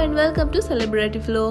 And welcome to celebrity flow.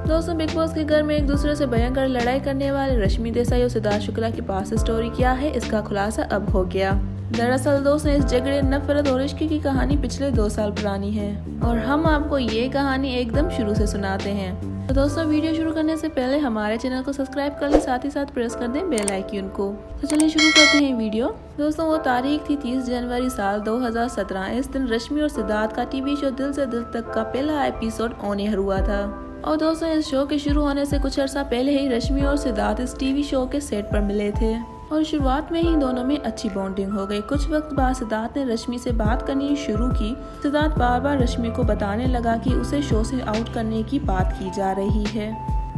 दोस्तों, Bigg Boss के घर में एक दूसरे से भयंकर लड़ाई करने वाले रश्मि देसाई और सिद्धार्थ शुक्ला की पास्ट स्टोरी क्या है, इसका खुलासा अब हो गया। दरअसल दोस्तों, इस झगड़े, नफरत और इश्क की कहानी पिछले 2 साल पुरानी है और हम आपको ये कहानी एकदम शुरू से सुनाते हैं। तो दोस्तों, वीडियो शुरू करने से पहले हमारे चैनल को सब्सक्राइब कर लें, साथ ही साथ प्रेस कर दें बेल आइकन को। तो चलिए शुरू करते हैं वीडियो। दोस्तों, वो तारीख थी 30 जनवरी साल 2017। इस दिन रश्मि और सिद्धार्थ का टीवी शो दिल से दिल तक का पहला एपिसोड ऑन एयर हुआ था। और दोस्तों, इस शो के शुरू होने से कुछ अर्सा पहले ही रश्मि और सिद्धार्थ इस टीवी शो के सेट पर मिले थे और शुरुआत में ही दोनों में अच्छी बॉन्डिंग हो गई। कुछ वक्त बाद सिद्धार्थ ने रश्मि से बात करनी शुरू की। सिद्धार्थ बार बार रश्मि को बताने लगा कि उसे शो से आउट करने की बात की जा रही है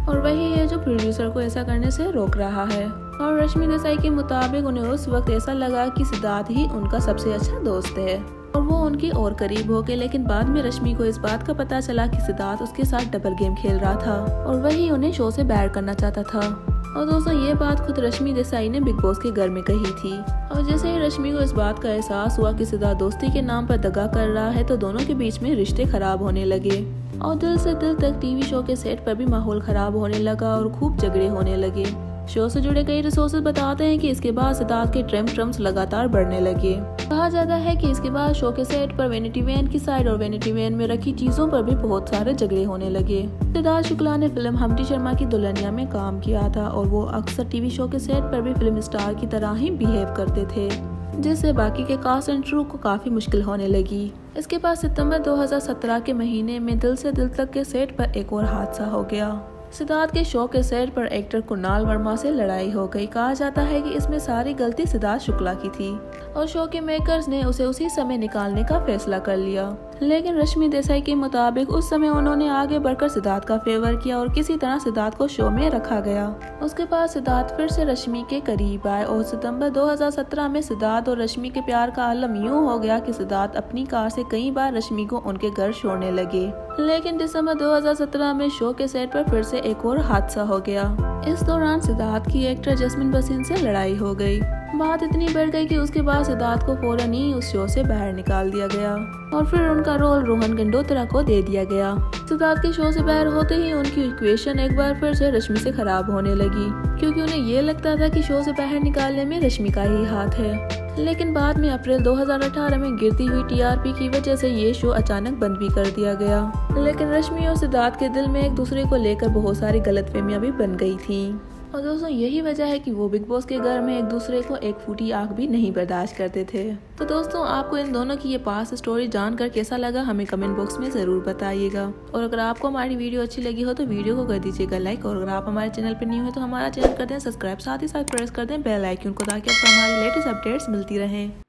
और वही है जो प्रोड्यूसर को ऐसा करने से रोक रहा है। और रश्मि देसाई के मुताबिक उन्हें उस वक्त ऐसा लगा कि सिद्धार्थ ही उनका सबसे अच्छा दोस्त है और वो उनकी और करीब हो गए। लेकिन बाद में रश्मि को इस बात का पता चला कि सिद्धार्थ उसके साथ डबल गेम खेल रहा था और वही उन्हें शो से बाहर करना चाहता था। और दोस्तों, ये बात खुद रश्मि देसाई ने बिग बॉस के घर में कही थी। और जैसे ही रश्मि को इस बात का एहसास हुआ कि सिद्धार्थ दोस्ती के नाम पर दगा कर रहा है, तो दोनों के बीच में रिश्ते खराब होने लगे और दिल से दिल तक टीवी शो के सेट पर भी माहौल खराब होने लगा और खूब झगड़े होने लगे। शो से जुड़े कई रिसोर्सेज बताते हैं कि इसके बाद सिद्धार्थ के ट्रम्स लगातार बढ़ने लगे। कहा जाता है कि इसके बाद शो के सेट पर वैनिटी वैन की साइड और वैनिटी वैन में रखी चीजों पर भी बहुत सारे झगड़े होने लगे। सिद्धार्थ शुक्ला ने फिल्म हम्टी शर्मा की दुल्हनिया में काम किया था और वो अक्सर टीवी शो के सेट पर भी फिल्म स्टार की तरह ही बिहेव करते थे, जिससे बाकी के कास्ट एंड क्रू को काफी मुश्किल होने लगी। इसके बाद सितंबर 2017 के महीने में दिल से दिल तक के सेट पर एक और हादसा हो गया। सिद्धार्थ के शो के सेट पर एक्टर कुणाल वर्मा से लड़ाई हो गई। कहा जाता है कि इसमें सारी गलती सिद्धार्थ शुक्ला की थी और शो के मेकर्स ने उसे उसी समय निकालने का फैसला कर लिया। लेकिन रश्मि देसाई के मुताबिक उस समय उन्होंने आगे बढ़कर सिद्धार्थ का फेवर किया और किसी तरह सिद्धार्थ को शो में रखा गया। उसके बाद सिद्धार्थ फिर से रश्मि के करीब आए और सितंबर 2017 में सिद्धार्थ और रश्मि के प्यार का आलम यूं हो गया कि सिद्धार्थ अपनी कार से कई बार रश्मि को उनके घर छोड़ने लगे। लेकिन दिसंबर 2017 में शो के सेट पर फिर से एक और हादसा हो गया। इस दौरान सिद्धार्थ की एक्टर जैस्मिन बसीन से लड़ाई हो गई। बात इतनी बढ़ गई कि उसके बाद सिद्धार्थ को फौरन ही उस शो से बाहर निकाल दिया गया और फिर उनका रोल रोहन गंडोत्रा को दे दिया गया। सिद्धार्थ के शो से बाहर होते ही उनकी इक्वेशन एक बार फिर से रश्मि से खराब होने लगी, क्योंकि उन्हें ये लगता था कि शो से बाहर निकालने में रश्मि का ही हाथ है। लेकिन बाद में अप्रैल 2018 में गिरती हुई टीआरपी की वजह से ये शो अचानक बंद भी कर दिया गया। लेकिन रश्मि और सिद्धार्थ के दिल में एक दूसरे को लेकर बहुत सारी गलतफहमियां भी बन गई थी और दोस्तों, यही वजह है कि वो बिग बॉस के घर में एक दूसरे को एक फूटी आग भी नहीं बर्दाश्त करते थे। तो दोस्तों, आपको इन दोनों की ये पास्ट स्टोरी जानकर कैसा लगा, हमें कमेंट बॉक्स में जरूर बताइएगा। और अगर आपको हमारी वीडियो अच्छी लगी हो तो वीडियो को कर दीजिएगा लाइक, और अगर आप हमारे चैनल पर न्यू है तो हमारा चैनल कर दें सब्सक्राइब, साथ ही साथ प्रेस कर दें बेल आइकन को, ताकि आपको हमारी लेटेस्ट अपडेट्स मिलती रहें।